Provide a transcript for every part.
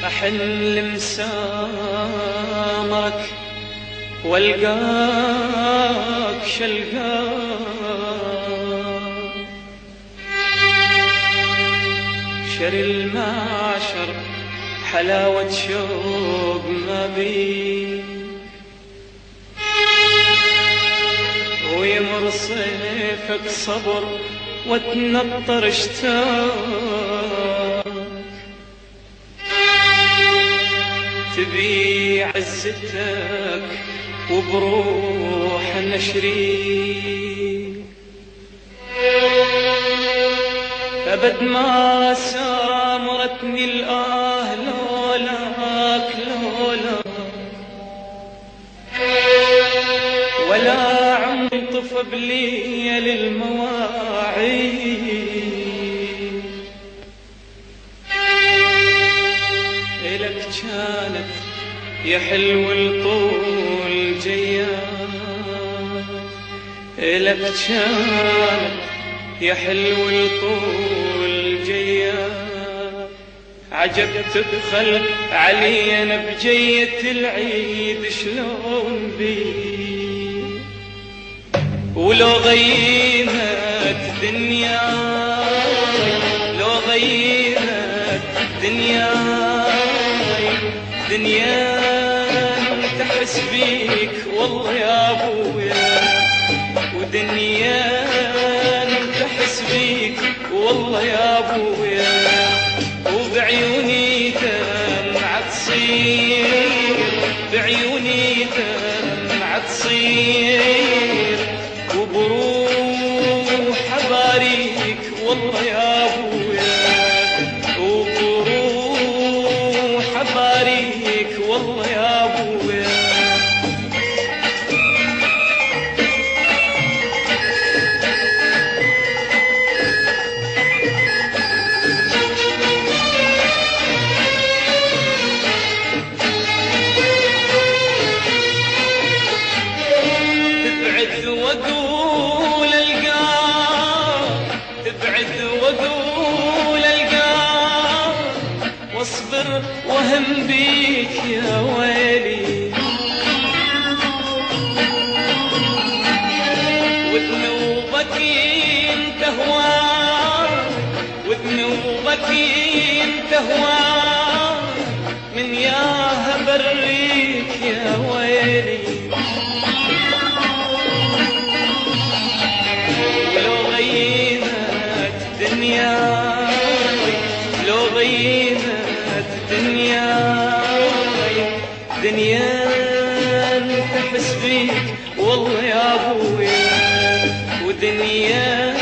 أحن لمسامرك والقاك شلقاك شر المعشر حلاوة شوق ما بي ويمر صيفك صبر وتنطر اشتاق تبي عزتك وبروح نشري أبد ما سامرتني الآه لولاك لولاك ولا عنطف بليل المواعيد إلك كانت يا حلو الطول جيات إلك كانت يا حلو الطول جيات عجب تدخل علينا بجية العيد شلون بي ولو غيمت دنياي لو غيمت دنياي دنيا تحس بيك والله يا ابويا ودنيا تحس بيك والله يا ابويا وبعيوني دمعة تصير بعيوني دمعة تصير وبروح اباريك والله يا ابويا وبروح اباريك والله يا ابويا تبعد واقول القاك تبعد واقول القاك واصبر وهم بيك يا ويلي وذنوبك انت هواك وذنوبك انت هواك من ياها بريك يا ويلي ولو غيمت دنياي لو غيمت دنياي دنيا تحس بيك والله يا ابويا ودنيا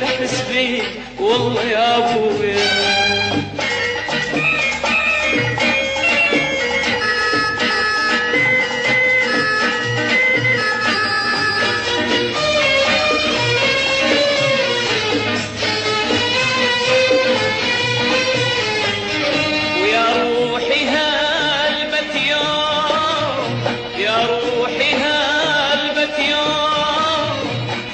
تحس بيك والله يا ابويا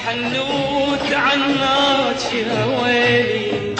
حنوت عناك يا ويلي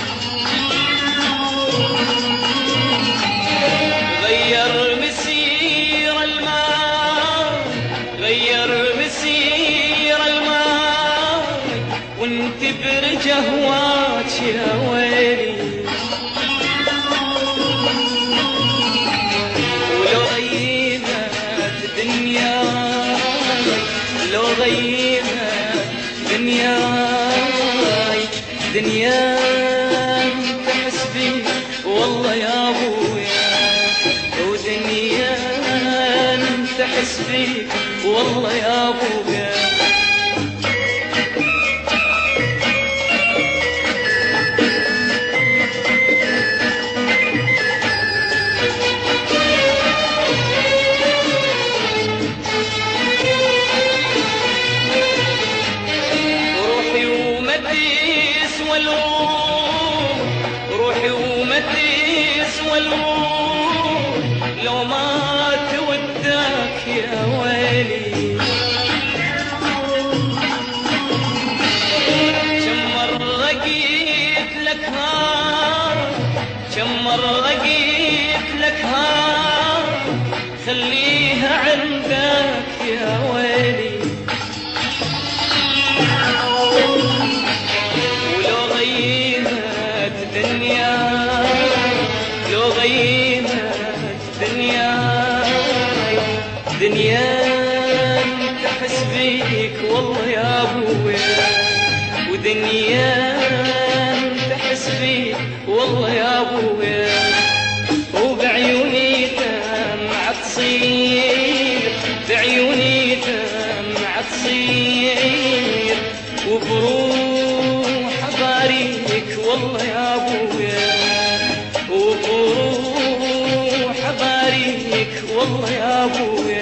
تحس بيك والله يا ابويا. روحي ومديس والروح، روحي ومديس والروح، لو ما توداك يا ويلي. كم مرة قيت لك ها، كم مرة قيت لك ها، خليها عندك يا ويلي. ولو غيمت دنيا، لو غيمت دنيا، دنيا تحس بيك والله يا ابويا، ودنيا تحس بيك والله يا ابويا. وبعيوني دمعة تصير، بعيوني دمعة تصير، وبروح اباريك والله يا ابويا، وبروح اباريك والله يا ابويا.